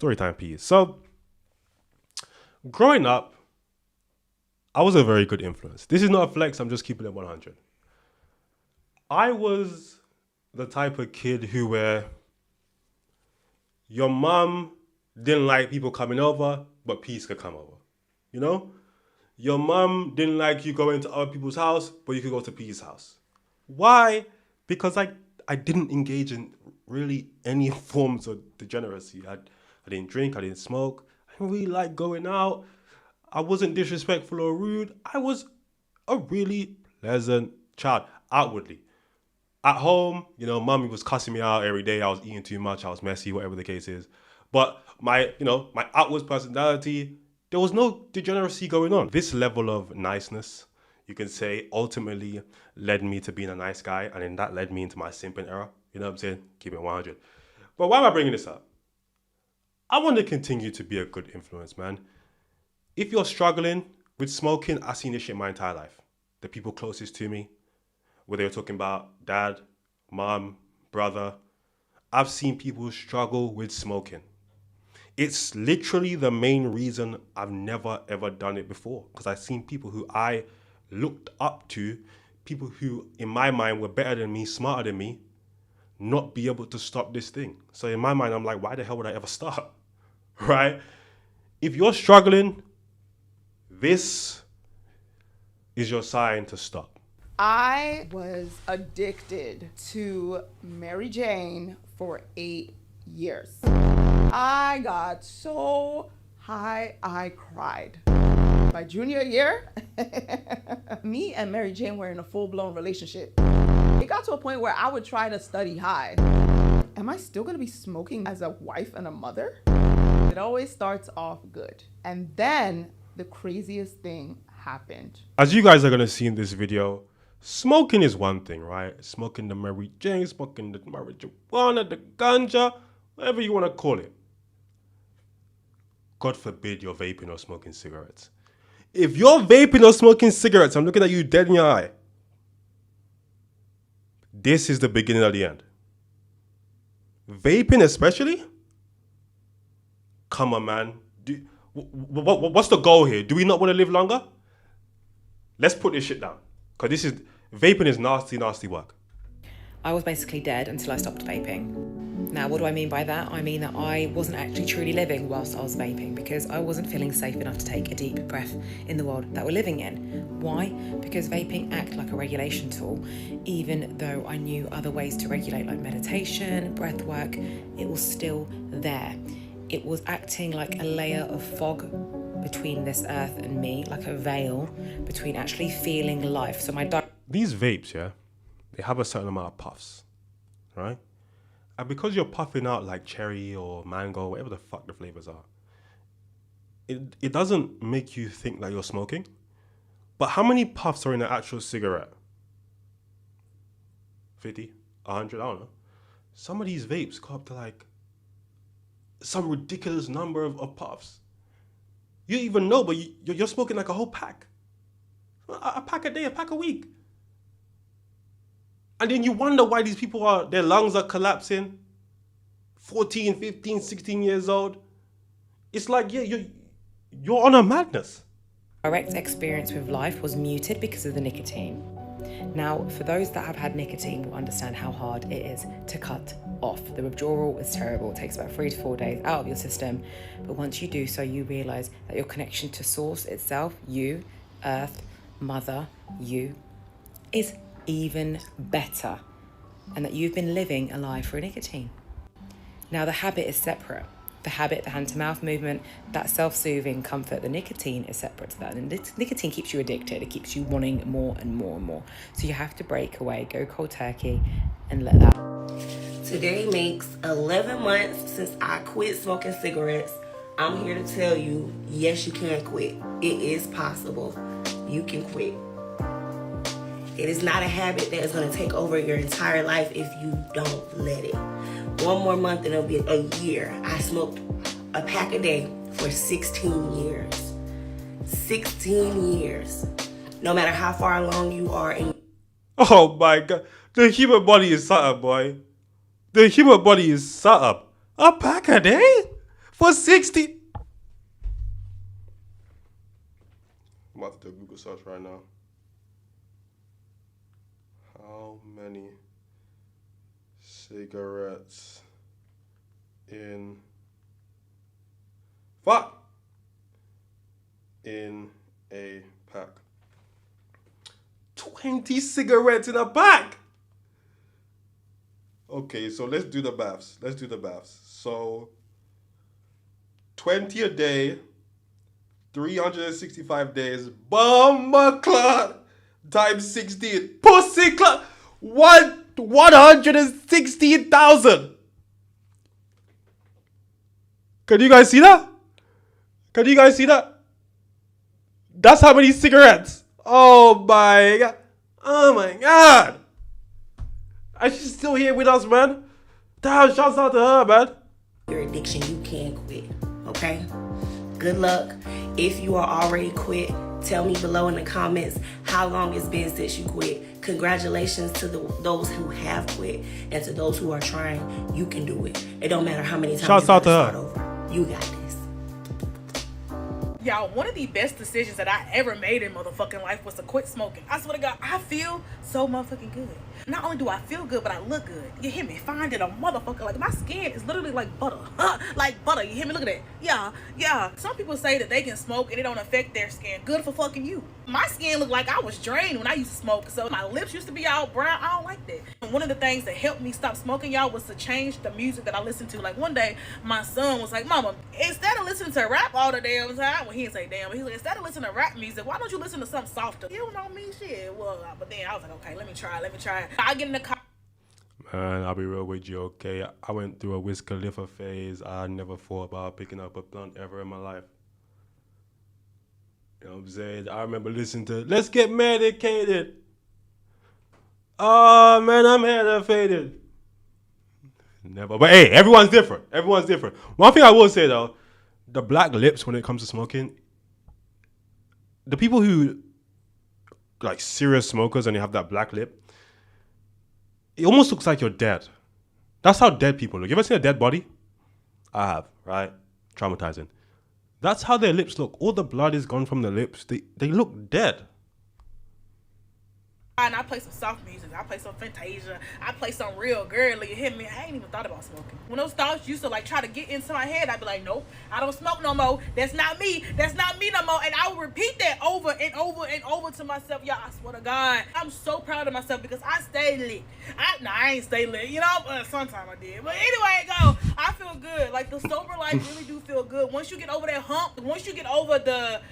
Storytime piece. So, growing up, I was a very good influence. This is not a flex, I'm just keeping it 100. I was the type of kid who where your mum didn't like people coming over, but peace could come over. You know? Your mum didn't like you going to other people's house, but you could go to Peace's house. Why? Because I didn't engage in really any forms of degeneracy. I didn't drink, I didn't smoke, I didn't really like going out. I wasn't disrespectful or rude. I was a really pleasant child, outwardly. At home, mommy was cussing me out every day. I was eating too much, I was messy, whatever the case is. But my outwards personality, there was no degeneracy going on. This level of niceness, you can say, ultimately led me to being a nice guy, and then that led me into my simping era. You know what I'm saying? Keep it 100. But why am I bringing this up? I want to continue to be a good influence, man. If you're struggling with smoking, I've seen this shit my entire life. The people closest to me, whether you're talking about dad, mom, brother, I've seen people struggle with smoking. It's literally the main reason I've never ever done it before, because I've seen people who I looked up to, people who in my mind were better than me, smarter than me, not be able to stop this thing. So in my mind, I'm like, why the hell would I ever start? Right? If you're struggling, this is your sign to stop. I was addicted to Mary Jane for 8 years. I got so high, I cried. My junior year, me and Mary Jane were in a full-blown relationship. It got to a point where I would try to study high. Am I still gonna be smoking as a wife and a mother? It always starts off good. And then the craziest thing happened. As you guys are going to see in this video, smoking is one thing, right? Smoking the Mary Jane, smoking the marijuana, the ganja, whatever you want to call it. God forbid you're vaping or smoking cigarettes. If you're vaping or smoking cigarettes, I'm looking at you dead in your eye. This is the beginning of the end. Vaping especially? Come on, man. What's the goal here? Do we not want to live longer? Let's put this shit down. Because vaping is nasty, nasty work. I was basically dead until I stopped vaping. Now, what do I mean by that? I mean that I wasn't actually truly living whilst I was vaping, because I wasn't feeling safe enough to take a deep breath in the world that we're living in. Why? Because vaping acted like a regulation tool. Even though I knew other ways to regulate, like meditation, breath work, it was still there. It was acting like a layer of fog between this earth and me, like a veil between actually feeling life. So these vapes, yeah, they have a certain amount of puffs, right? And because you're puffing out like cherry or mango, whatever the fuck the flavors are, it doesn't make you think that you're smoking. But how many puffs are in an actual cigarette? 50, 100, I don't know. Some of these vapes go up to like some ridiculous number of puffs. You don't even know, but you're smoking like a whole pack. A pack a day, a pack a week. And then you wonder why these people their lungs are collapsing. 14, 15, 16 years old. It's like, yeah, you're on a madness. Direct experience with life was muted because of the nicotine. Now, for those that have had nicotine will understand how hard it is to cut off. The withdrawal is terrible. It takes about 3 to 4 days out of your system. But once you do so, you realise that your connection to source itself, you, earth, mother, you, is even better. And that you've been living a life through nicotine. Now, the habit is separate. The habit, the hand-to-mouth movement, that self-soothing comfort, the nicotine is separate to that. And nicotine keeps you addicted. It keeps you wanting more and more and more. So you have to break away, go cold turkey, and let that. Today makes 11 months since I quit smoking cigarettes. I'm here to tell you, yes, you can quit. It is possible. You can quit. It is not a habit that is going to take over your entire life if you don't let it. One more month and it'll be a year. I smoked a pack a day for 16 years. 16 years. No matter how far along you are in. Oh my God. The human body is something, boy. The human body is something. A pack a day? For 60. I'm about to do a Google search right now. How many cigarettes in a pack? 20 cigarettes in a pack. Okay, so let's do the maths. So 20 a day, 365 days, bomber clot times 16. Pussy clot. 116,000. Can you guys see that? That's how many cigarettes. Oh my god. And she's still here with us, man. Damn, shouts out to her, man. Your addiction, you can quit, okay? Good luck. If you are already quit, tell me below in the comments how long it's been since you quit. Congratulations to those who have quit, and to those who are trying. You can do it. It don't matter how many times Shouts you out to start her. over. You got this. Y'all, one of the best decisions that I ever made in motherfucking life was to quit smoking. I swear to God, I feel so motherfucking good. Not only do I feel good, but I look good. You hear me? Fine than a motherfucker. Like, my skin is literally like butter. Like butter. You hear me? Look at that. Yeah. Some people say that they can smoke and it don't affect their skin. Good for fucking you. My skin looked like I was drained when I used to smoke. So my lips used to be all brown. I don't like that. And one of the things that helped me stop smoking, y'all, was to change the music that I listened to. Like, one day, my son was like, Mama, instead of listening to rap all the damn time, well, he didn't say damn, but he was like, instead of listening to rap music, why don't you listen to something softer? You don't know me, shit. Well, but then I was like, okay, let me try it. I get in the car. Man, I'll be real with you, okay? I went through a Wiz Khalifa phase. I never thought about picking up a blunt ever in my life. You know what I'm saying? I remember listening to Let's Get Medicated. Oh, man, I'm hella faded. Never. But hey, everyone's different. One thing I will say, though, the black lips when it comes to smoking, the people who, like, serious smokers and you have that black lip, it almost looks like you're dead. That's how dead people look. You ever seen a dead body? I have, right? Traumatizing. That's how their lips look. All the blood is gone from the lips. They look dead. And I play some soft music. I play some Fantasia. I play some real girly. You hear me? I ain't even thought about smoking. When those thoughts used to like try to get into my head, I'd be like, nope, I don't smoke no more. That's not me no more. And I would repeat that over and over to myself. Y'all, I swear to God, I'm so proud of myself because I stay lit. I ain't stay lit, you know? Sometime I did. But anyway, I feel good. Like, the sober life really do feel good. Once you get over that hump, once you get over the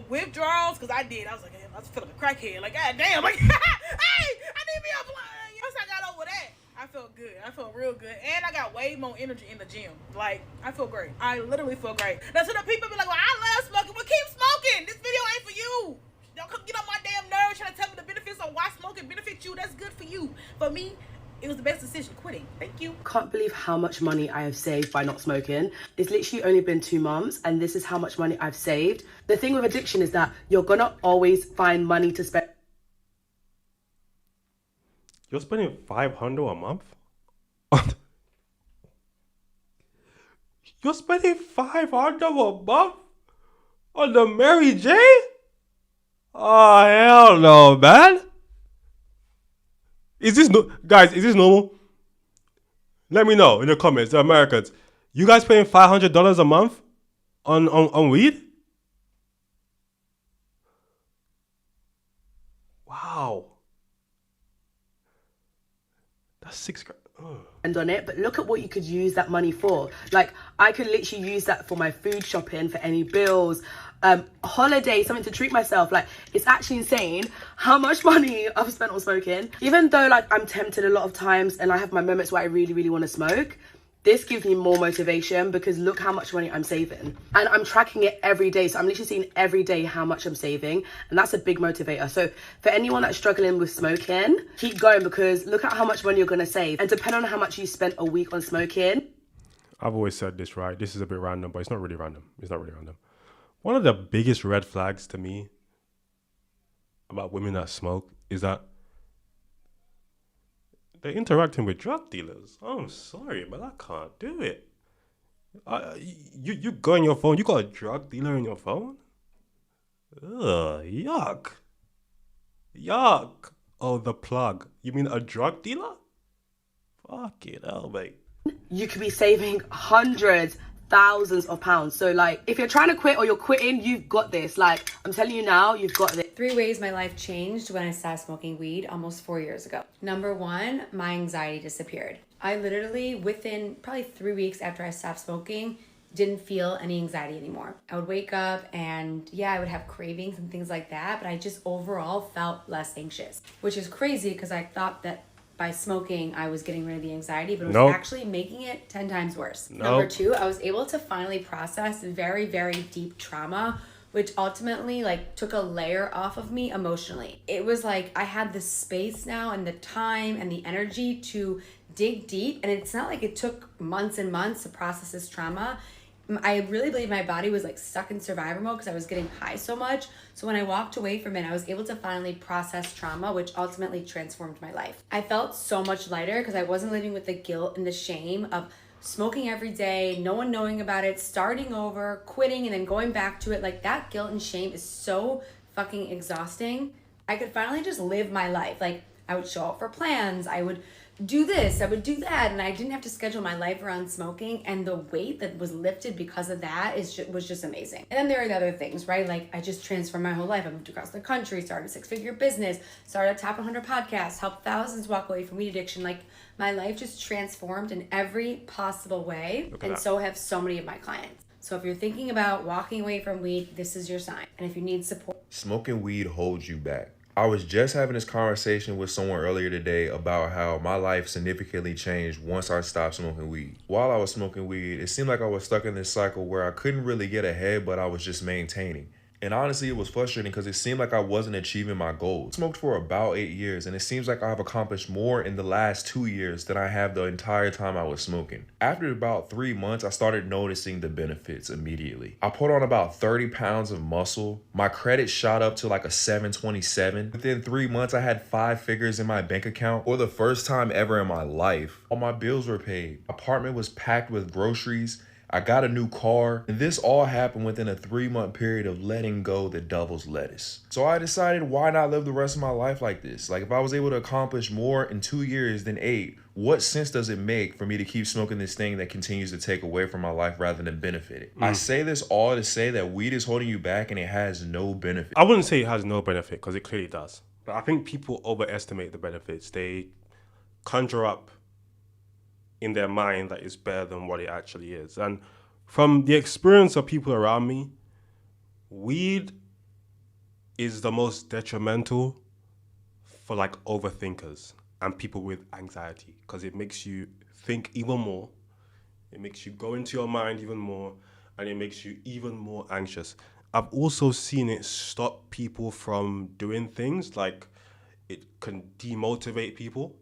withdrawals, because I did. I was like, I was feeling like a crackhead. Like, God damn, like, hey, I need me a blunt. Once I got over that, I felt good. I felt real good. And I got way more energy in the gym. Like, I feel great. I literally feel great. Now, so the people be like, well, I love smoking, but keep smoking. This video ain't for you. Don't come get on my damn nerves trying to tell me the benefits of why smoking benefits you. That's good for you. For me, it was the best decision, quitting. Thank you. Can't believe how much money I have saved by not smoking. It's literally only been 2 months and this is how much money I've saved. The thing with addiction is that you're gonna always find money to spend. You're spending $500 a month? You're spending $500 a month on the Mary Jane? Oh, hell no, man. Is this normal? Let me know in the comments, the Americans. You guys paying $500 a month on weed? Wow. That's $6,000. And on it, but look at what you could use that money for. Like, I could literally use that for my food shopping, for any bills, holiday, something to treat myself. Like, it's actually insane how much money I've spent on smoking. Even though, like, I'm tempted a lot of times and I have my moments where I really, really want to smoke, this gives me more motivation because look how much money I'm saving. And I'm tracking it every day. So I'm literally seeing every day how much I'm saving. And that's a big motivator. So for anyone that's struggling with smoking, keep going because look at how much money you're going to save. And depending on how much you spent a week on smoking. I've always said this, right? This is a bit random, but it's not really random. One of the biggest red flags to me about women that smoke is that they're interacting with drug dealers. I'm sorry, but I can't do it. You go on your phone. You got a drug dealer on your phone? Ugh, yuck. Yuck. Oh, the plug. You mean a drug dealer? Fuck it hell, mate. You could be saving hundreds, thousands of pounds. So like, if you're trying to quit or you're quitting, you've got this. Like, I'm telling you now, you've got this. 3 ways my life changed when I started smoking weed almost 4 years ago. Number 1, my anxiety disappeared. I literally, within probably 3 weeks after I stopped smoking, didn't feel any anxiety anymore. I would wake up and I would have cravings and things like that, but I just overall felt less anxious, which is crazy because I thought that by smoking, I was getting rid of the anxiety, but it was actually making it 10 times worse. Number 2, I was able to finally process very, very deep trauma, which ultimately like took a layer off of me emotionally. It was like I had the space now and the time and the energy to dig deep. And it's not like it took months and months to process this trauma. I really believe my body was like stuck in survivor mode because I was getting high so much. So when I walked away from it, I was able to finally process trauma, which ultimately transformed my life. I felt so much lighter because I wasn't living with the guilt and the shame of smoking every day, no one knowing about it, starting over, quitting, and then going back to it. Like, that guilt and shame is so fucking exhausting. I could finally just live my life. Like, I would show up for plans, I would do this, I would do that, and I didn't have to schedule my life around smoking, and the weight that was lifted because of that was just amazing. And then there are the other things, right? Like, I just transformed my whole life. I moved across the country, started a 6-figure business, started a top 100 podcast, helped thousands walk away from weed addiction. Like, my life just transformed in every possible way, and so have so many of my clients. So if you're thinking about walking away from weed, this is your sign. And if you need support, smoking weed holds you back. I was just having this conversation with someone earlier today about how my life significantly changed once I stopped smoking weed. While I was smoking weed, it seemed like I was stuck in this cycle where I couldn't really get ahead, but I was just maintaining. And honestly, it was frustrating because it seemed like I wasn't achieving my goals. I smoked for about 8 years, and it seems like I've accomplished more in the last 2 years than I have the entire time I was smoking. After about 3 months, I started noticing the benefits immediately. I put on about 30 pounds of muscle. My credit shot up to like a 727. Within 3 months, I had 5 figures in my bank account. For the first time ever in my life, all my bills were paid. My apartment was packed with groceries. I got a new car, and this all happened within a 3-month period of letting go the devil's lettuce. So I decided, why not live the rest of my life like this? Like, if I was able to accomplish more in 2 years than 8, what sense does it make for me to keep smoking this thing that continues to take away from my life rather than benefit it? I say this all to say that weed is holding you back and it has no benefit. I wouldn't say it has no benefit, because it clearly does. But I think people overestimate the benefits. They conjure up in their mind that it's better than what it actually is. And from the experience of people around me, weed is the most detrimental for like overthinkers and people with anxiety, because it makes you think even more. It makes you go into your mind even more, and it makes you even more anxious. I've also seen it stop people from doing things. Like, it can demotivate people,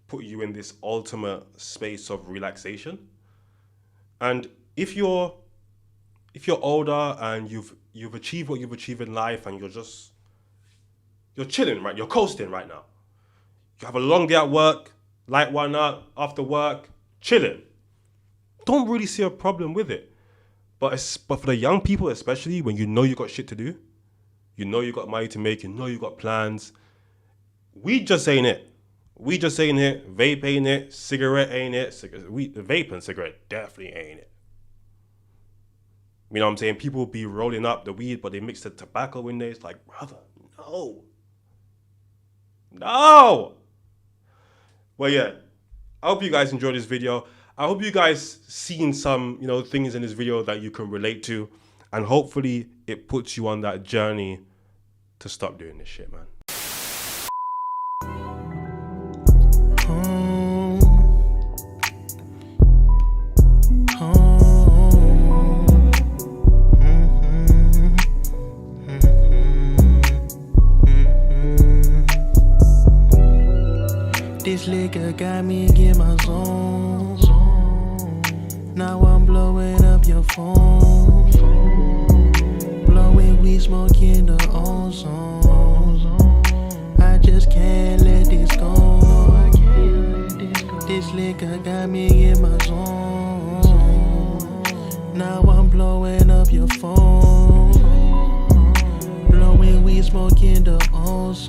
put you in this ultimate space of relaxation. And if you're older and you've achieved what you've achieved in life, and you're chilling, right? You're coasting right now. You have a long day at work, light one up after work, chilling. Don't really see a problem with it. But for the young people, especially, when you know you got shit to do, you know you got money to make, you know you got plans, weed just ain't it. Weed just ain't it. Vape ain't it. Cigarette ain't it. Vape and cigarette definitely ain't it. You know what I'm saying? People be rolling up the weed, but they mix the tobacco in there. It's like, brother, no. No! Well, yeah. I hope you guys enjoyed this video. I hope you guys seen some, things in this video that you can relate to. And hopefully it puts you on that journey to stop doing this shit, man. This liquor got me in my zone. Now I'm blowing up your phone. Blowing weed, smoking the ozone. I just can't let this go. This liquor got me in my zone. up your phone. Blowing weed, smoking the ozone.